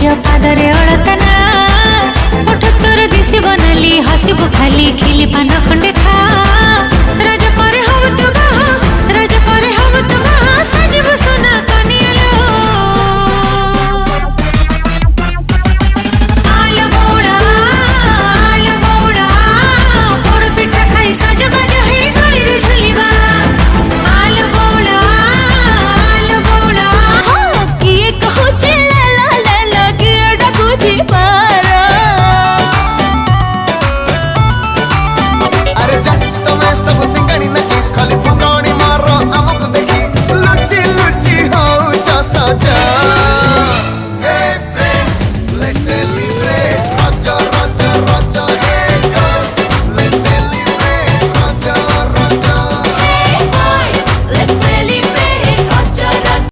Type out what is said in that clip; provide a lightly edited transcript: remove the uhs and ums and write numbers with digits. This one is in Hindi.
पादरे अड़तना ओठ तोर दिसी बनली हसीबु खाली खिली पान खंडे खा रज परे हब तू बाहा रज परे हब तू बाहा सजीबु सोना कनियालो आल मोड़ा पोड़ पिठा खाई सज बाज हे गली रे झुलिबा आल मोड़ा हाँ किए कहू चिल्ला किए डकू जी पारा अरे जा तुम्हें सब सिंगणी नकी खाली फुकानी मारो हमको देखी लुची लुची हो जा सजा